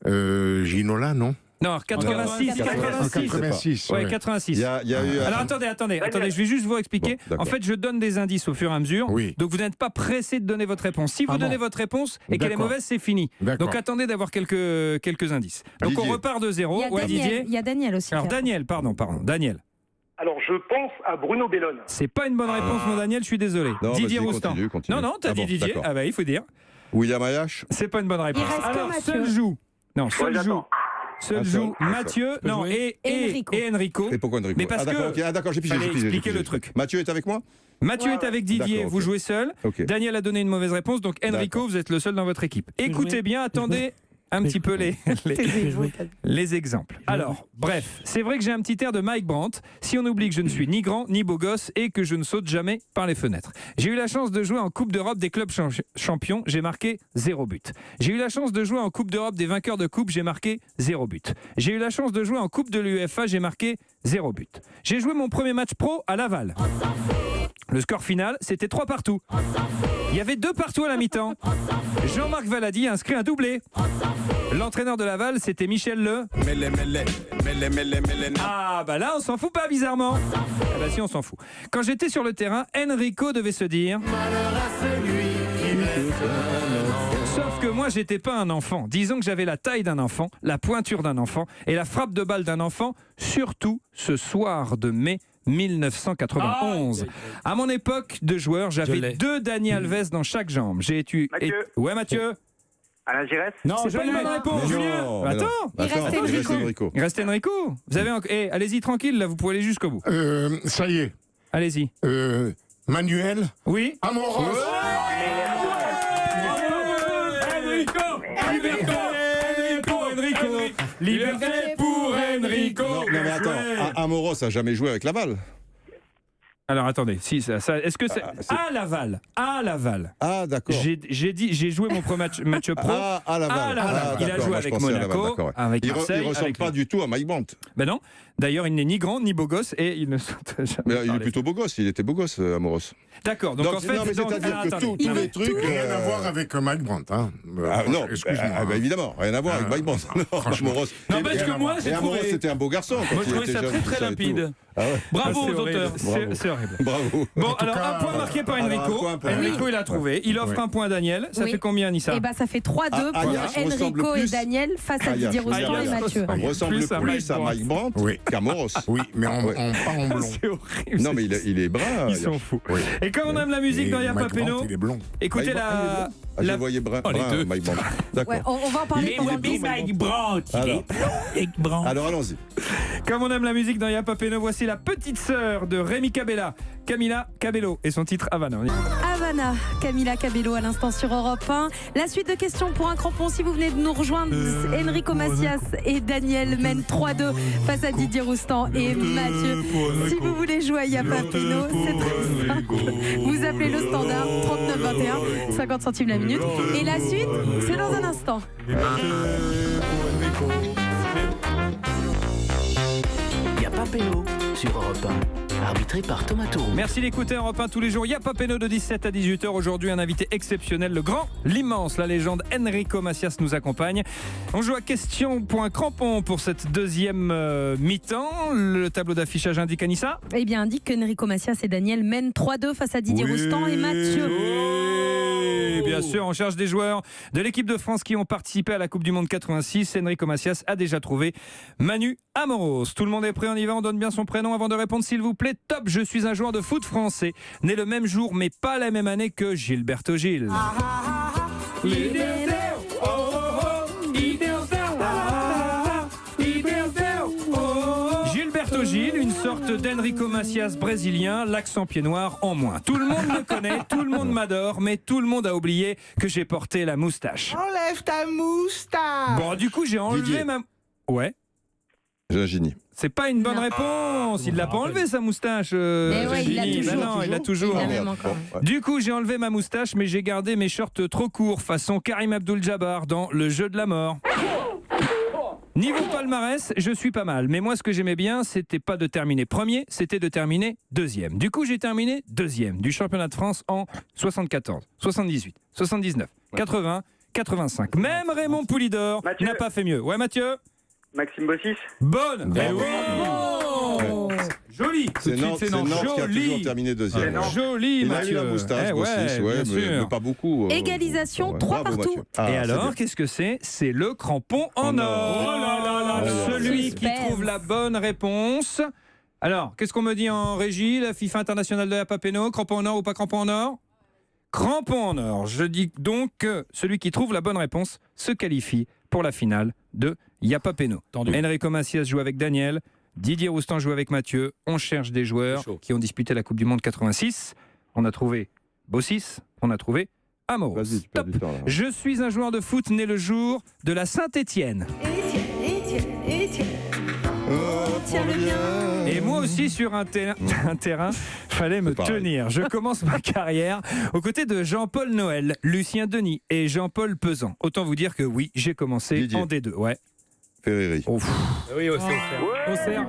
Ginola, non? Non, 86. Ouais, 86. Alors attendez, je vais juste vous expliquer. En fait, je donne des indices au fur et à mesure. Oui. Donc vous n'êtes pas pressé de donner votre réponse. Si vous donnez votre réponse et qu'elle est mauvaise, c'est fini. Donc attendez d'avoir quelques indices. Donc Didier. On repart de zéro. Il y a Daniel aussi. Alors Daniel, pardon. Daniel. Alors, je pense à Bruno Bellone. C'est pas une bonne réponse, mon Daniel, je suis désolé. Non, Didier Roustan. Continue. Non, t'as dit Didier. D'accord. Ah bah, il faut dire. William Ayache. C'est pas une bonne réponse. Il reste Alors, Mathieu. seul joue Mathieu, non, et Enrico. Et pourquoi Enrico? Mais parce d'accord, j'ai fallait expliquer le truc. Mathieu est avec moi? Mathieu est avec Didier, D'accord, vous jouez seul. Ok. Daniel a donné une mauvaise réponse, donc Enrico, vous êtes le seul dans votre équipe. Écoutez bien, attendez un petit peu les exemples. Alors, bref, c'est vrai que j'ai un petit air de Mike Brandt, si on oublie que je ne suis ni grand, ni beau gosse et que je ne saute jamais par les fenêtres. J'ai eu la chance de jouer en Coupe d'Europe des clubs champions, j'ai marqué 0 but. J'ai eu la chance de jouer en Coupe d'Europe des vainqueurs de coupe, j'ai marqué 0 but. J'ai eu la chance de jouer en Coupe de l'UEFA, j'ai marqué 0 but. J'ai joué mon premier match pro à Laval. Le score final, c'était 3 partout. Il y avait 2 partout à la mi-temps. Jean-Marc Valadi a inscrit un doublé. L'entraîneur de Laval, c'était Michel Le. Ah, bah là, on s'en fout pas, bizarrement. Ah, bah si, on s'en fout. Quand j'étais sur le terrain, Enrico devait se dire. Sauf que moi, j'étais pas un enfant. Disons que j'avais la taille d'un enfant, la pointure d'un enfant et la frappe de balle d'un enfant, surtout ce soir de mai 1991. À mon époque de joueur, j'avais 2 Dani Alves dans chaque jambe. J'ai été... Ouais, Mathieu. Alain Giresse. Non, c'est pas une bonne réponse, Julien. Attends, il reste Enrico. Vous avez allez-y tranquille, là, vous pouvez aller jusqu'au bout. Ça y est. Allez-y. Manuel. Oui. Amoros. Liberté pour Enrico. Non mais attends, Amoros a jamais joué avec Laval. Alors attendez, si ça est-ce que c'est à Laval? À Laval. Ah d'accord. J'ai joué mon premier match pro à Laval. Il a joué avec Monaco, avec Marseille. Il ressemble pas du tout à Mike Brandt. Ben non. D'ailleurs, il n'est ni grand ni beau gosse et il ne saute jamais. Mais il est plutôt beau gosse. Il était beau gosse, Amoros. D'accord. Donc en fait, c'est-à-dire que tous les trucs rien à voir avec Mike Brandt. Hein. Non, excuse-moi. Évidemment, rien à voir avec Mike Brandt. Franchement. Non, parce que moi, j'ai Amoros, trouvé. c'était un beau garçon. Moi, je trouvais ça très limpide. Bravo aux auteurs. C'est horrible. Bravo. Bon, alors un point marqué par Enrico. Enrico, il a trouvé. Il offre un point à Daniel. Ça fait combien, Nissa? Eh ben, ça fait 3-2 pour Enrico et Daniel face à Didier Roustan et Mathieu. On ressemble plus à Mike Brandt qu'Amoros. Oui, mais pas en blond. C'est horrible. Non, mais il est brun. Ils sont fous. Et comme on aime la musique dans Y'a pas Péno, écoutez la. Je voyais brun, Mike Brandt. D'accord. On va en parler pendant 2 Mike Brandt. Alors allons-y. Comme on aime la musique dans Y'a pas Péno, voici la petite sœur de Rémi Cabella, Camila Cabello, et son titre Havana. Havana, Camila Cabello à l'instant sur Europe 1. La suite de questions pour un crampon si vous venez de nous rejoindre. Enrico Macias et Daniel mènent 3-2 face à Didier Roustan et Mathieu. Si vous voulez jouer à Y'a pas Péno, c'est très simple. Vous appelez le standard 39 21, 50 centimes la minute. Et la suite, c'est dans un instant. Y'a pas Péno sur Europe 1. Arbitré par Thomas Tourou. Merci d'écouter Europe 1 tous les jours. Y'a pas Péno de 17 à 18h. Aujourd'hui, un invité exceptionnel, le grand, l'immense, la légende Enrico Macias nous accompagne. On joue à question pour un crampon pour cette deuxième mi-temps. Le tableau d'affichage indique Anissa? Eh bien, indique qu'Enrico Macias et Daniel mènent 3-2 face à Didier Roustan et Mathieu. Oui, bien sûr, on cherche des joueurs de l'équipe de France qui ont participé à la Coupe du Monde 86. Enrico Macias a déjà trouvé Manu Amoros. Tout le monde est prêt, on y va, on donne bien son prénom avant de répondre s'il vous plaît. Top, je suis un joueur de foot français, né le même jour mais pas la même année que Gilberto Gil. Gilberto Gil, une sorte d'Enrico Macias brésilien, l'accent pied noir en moins. Tout le monde me connaît, tout le monde m'adore, mais tout le monde a oublié que j'ai porté la moustache. Enlève ta moustache. Bon, du coup, j'ai enlevé ma... Ouais. J'ai un génie. C'est pas une bonne réponse. Il l'a pas enlevé sa moustache. Ouais, il l'a toujours. Non, il l'a toujours. Du coup, j'ai enlevé ma moustache, mais j'ai gardé mes shorts trop courts, façon Karim Abdul-Jabbar dans Le Jeu de la Mort. Niveau palmarès, je suis pas mal. Mais moi, ce que j'aimais bien, c'était pas de terminer premier, c'était de terminer deuxième. Du coup, j'ai terminé deuxième du championnat de France en 74, 78, 79, 80, 85. Même Raymond Poulidor n'a pas fait mieux. Ouais, Mathieu? Maxime Bossis. Bonne. Eh oui. Joli. C'est Nantes qui a toujours terminé deuxième. Joli, il Mathieu. Il a eu la moustache, Bossis, mais pas beaucoup. Égalisation, 3 partout. Et alors, qu'est-ce que c'est? C'est le crampon en or. Oh là là là. Celui qui trouve la bonne réponse. Alors, qu'est-ce qu'on me dit en régie? La FIFA internationale de Y'a pas Péno, crampon en or ou pas crampon en or? Crampon en or. Je dis donc que celui qui trouve la bonne réponse se qualifie pour la finale de Y'a pas Péno. Enrico Macias joue avec Daniel, Didier Roustan joue avec Mathieu. On cherche des joueurs qui ont disputé la Coupe du Monde 86. On a trouvé Bossis, on a trouvé Amos. Vas-y, tu perds du temps, là. Je suis un joueur de foot né le jour de la Saint-Étienne. Étienne. Tiens le bien. Et moi aussi sur un terrain, fallait me tenir. Je commence ma carrière aux côtés de Jean-Paul Noël, Lucien Denis et Jean-Paul Pesant. Autant vous dire que oui, j'ai commencé Didier. en D2. Ouais. Ferreri. Oh, Oui, Auxerre.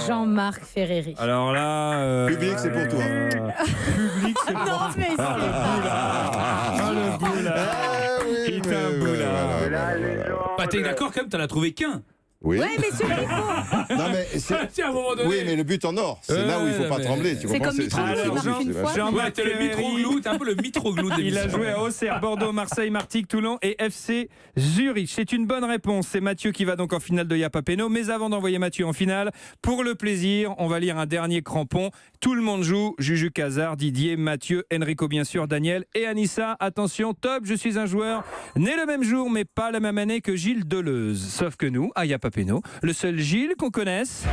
Jean-Marc Ferreri. alors là. Public, c'est pour toi. Public, c'est pour Non, toi. mais c'est Ah, le boulard. Putain, boulard. Bah, t'es d'accord quand même, t'en as trouvé qu'un. Oui. Ouais, mais celui il faut. Non, mais c'est. Tiens, à un moment donné. Oui, mais le but en or, c'est là où il ne faut pas trembler. Tu C'est comprends comme Mitroglou, il marque une fois. Jean-Marc Ouais, t'es le Ferreri. Mitroglou, t'es un peu le Mitroglou des Il a joué à Auxerre, Bordeaux, Marseille, Martigues, Toulon et FC Zurich. C'est une bonne réponse. C'est Mathieu qui va donc en finale de Yapa Peno. Mais avant d'envoyer Mathieu en finale, pour le plaisir, on va lire un dernier crampon. Tout le monde joue. Juju Cazard, Didier, Mathieu, Enrico bien sûr, Daniel et Anissa. Attention, top, je suis un joueur né le même jour mais pas la même année que Gilles Deleuze. Sauf que nous, à Yapa Peno, le seul Gilles qu'on connaisse.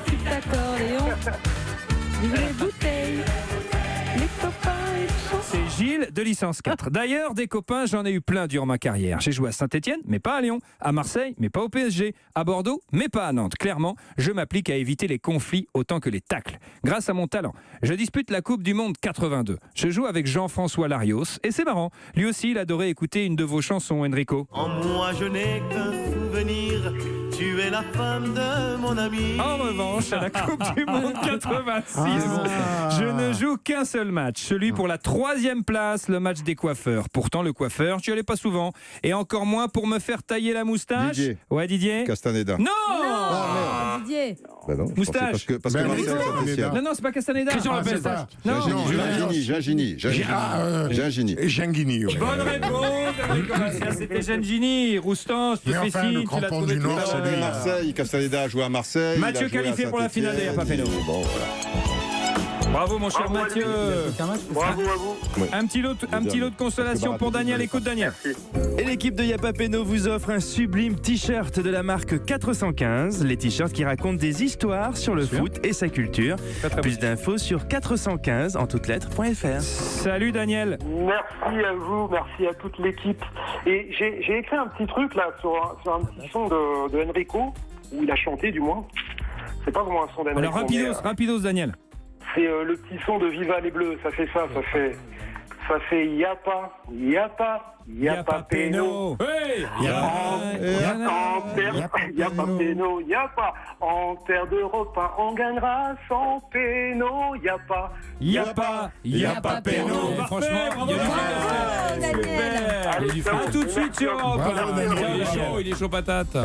Petit accordéon. Vive les bouteilles. Les copains et tout ça. C'est Gilles de licence 4. D'ailleurs, des copains, j'en ai eu plein durant ma carrière. J'ai joué à Saint-Etienne, mais pas à Lyon. À Marseille, mais pas au PSG. À Bordeaux, mais pas à Nantes. Clairement, je m'applique à éviter les conflits autant que les tacles. Grâce à mon talent, je dispute la Coupe du Monde 82. Je joue avec Jean-François Larios. Et c'est marrant. Lui aussi, il adorait écouter une de vos chansons, Enrico. En moi je n'ai qu'un souvenir, tu es la femme de mon ami. En revanche, à la Coupe du Monde 86, je ne joue qu'un seul match, celui pour la 3e place, le match des coiffeurs. Pourtant, le coiffeur, tu n'y allais pas souvent. Et encore moins pour me faire tailler la moustache. Didier. Ouais, Didier. Castaneda. Non, Didier. Bah non, je Moustache. pensais parce que Ben, Marseille, Enrico. c'était ciel. Non, c'est pas Castaneda. Christian Lopez. Non, Gingini. Gingini, ouais. Bonne réponse, Enrico Macias, c'était Gengini. Roustan, Mais enfin, stupéfie, le tu l'as crampon trouvé du tout à Nord, l'heure. c'est lui. Marseille, Castaneda a joué à Marseille. Mathieu il a joué à qualifié pour la finale des Yapa Peno. Saint-Étienne. Bon, voilà. Bravo, mon cher Bravo, Mathieu. Bravo à vous. Un petit lot de consolation pour Daniel. Écoute, Daniel. Et l'équipe de Yapa Peno vous offre un sublime t-shirt de la marque 415. Les t-shirts qui racontent des histoires sur le foot et sa culture. Plus d'infos sur 415 en toutes lettres.fr. Salut, Daniel. Merci à vous, merci à toute l'équipe. Et j'ai écrit un petit truc là sur un petit son de Enrico, où il a chanté du moins. C'est pas vraiment un son d'Enrico. Alors, rapidos, Daniel. C'est le petit son de Viva les Bleus, ça fait ça fait Yapa Peno. Hey, Yapa Peno, Yapa. En terre d'Europe, on gagnera sans Peno, Yapa. Yapa Peno. Franchement, il y a du Bravo, Daniel. Super. Il y a du À tout de suite sur Europe. Bravo, Daniel. Il est chaud patate.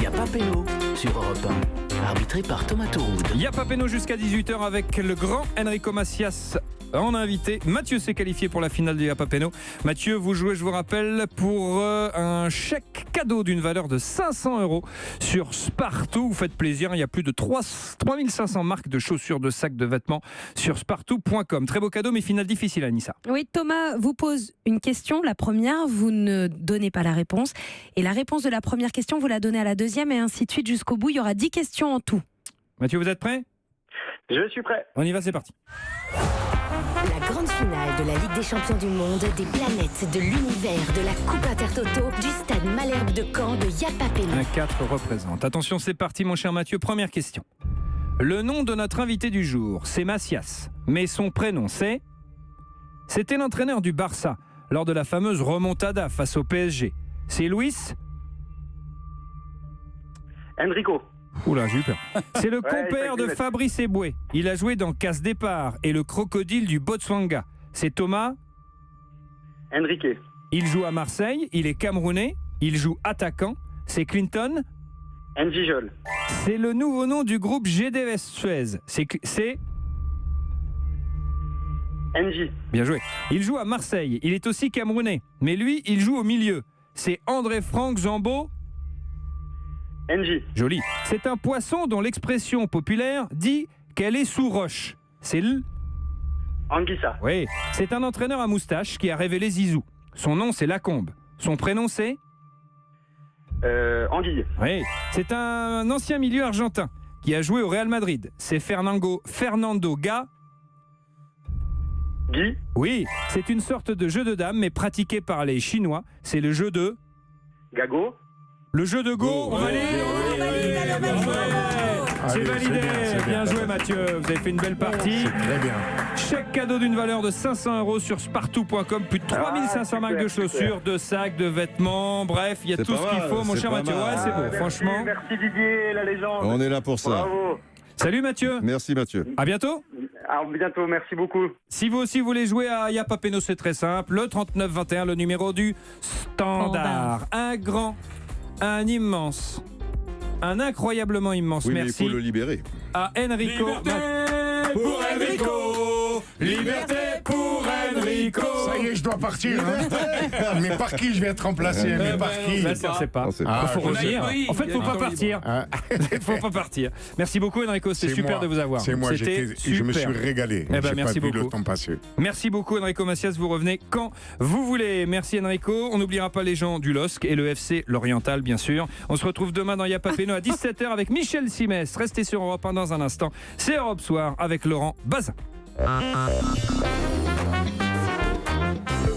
Yapa Peno sur Europe 1. Arbitré par Thomas Touroud. Yapa Peno jusqu'à 18h avec le grand Enrico Macias en invité. Mathieu s'est qualifié pour la finale du Yapa Peno. Mathieu, vous jouez, je vous rappelle, pour un chèque cadeau d'une valeur de 500 € sur Spartoo. Vous faites plaisir, il y a plus de 3500 marques de chaussures, de sacs, de vêtements sur spartoo.com. Très beau cadeau, mais finale difficile, Anissa. Oui, Thomas vous pose une question. La première, vous ne donnez pas la réponse. Et la réponse de la première question, vous la donnez à la deuxième et ainsi de suite jusqu'au bout. Il y aura 10 questions en tout. Mathieu, vous êtes prêt ? Je suis prêt. On y va, c'est parti. La grande finale de la Ligue des Champions du Monde, des planètes, de l'univers, de la Coupe Intertoto, du stade Malherbe de Caen, de Yapa Peno. Un 4 représente. Attention, c'est parti, mon cher Mathieu. Première question. Le nom de notre invité du jour, c'est Macias. Mais son prénom, c'est... C'était l'entraîneur du Barça lors de la fameuse remontada face au PSG. C'est Luis... Enrico. Oula, j'ai eu peur. C'est le compère de exactement. Fabrice Eboué. Il a joué dans Casse Départ et le crocodile du Botswana. C'est Thomas. Enrique. Il joue à Marseille, il est camerounais, il joue attaquant. C'est Clinton. Njijol. C'est le nouveau nom du groupe GDS Suez. C'est... NJ. Bien joué. Il joue à Marseille, il est aussi camerounais. Mais lui, il joue au milieu. C'est André-Franck Zambo. NJ. Joli. C'est un poisson dont l'expression populaire dit qu'elle est sous roche. C'est Anguissa. Oui. C'est un entraîneur à moustache qui a révélé Zizou. Son nom, c'est Lacombe. Son prénom, c'est Anguille. Oui. C'est un ancien milieu argentin qui a joué au Real Madrid. C'est Fernando Ga. Guy. Oui, c'est une sorte de jeu de dames, mais pratiqué par les Chinois. C'est le jeu de... Gago. Le jeu de Go, on valide. C'est validé, bien joué Mathieu, vous avez fait une belle partie. Très bien. Chèque cadeau d'une valeur de 500 € sur spartou.com, plus de 3500 marques de chaussures, de sacs, de vêtements, bref, il y a tout ce qu'il faut mon cher Mathieu. Ouais, c'est beau, franchement. Merci Didier, la légende. On est là pour ça. Bravo. Salut Mathieu. Merci Mathieu. À bientôt. À bientôt, merci beaucoup. Si vous aussi voulez jouer à Y'a pas péno, c'est très simple. Le 3921, le numéro du standard. Un grand, un immense, un incroyablement immense Oui, merci. Mais il faut le libérer. À Enrico. Liberté pour Enrico. Liberté pour Enrico. Ça y est, je dois partir. Hein. Mais par qui je vais être remplacé? Mais par qui? On sait pas. Ah, faut revenir. En fait, faut pas partir. Faut pas partir. Merci beaucoup Enrico, c'est super de vous avoir. C'est moi, je me suis régalé. Eh ben, J'ai merci pas vu beaucoup. le temps passer. Merci beaucoup Enrico Macias, vous revenez quand vous voulez. Merci Enrico. On n'oubliera pas les gens du LOSC et le FC Loriental bien sûr. On se retrouve demain dans Y'a pas péno à 17h avec Michel Simès. Restez sur Europe 1 dans un instant. C'est Europe Soir avec Laurent Bazin.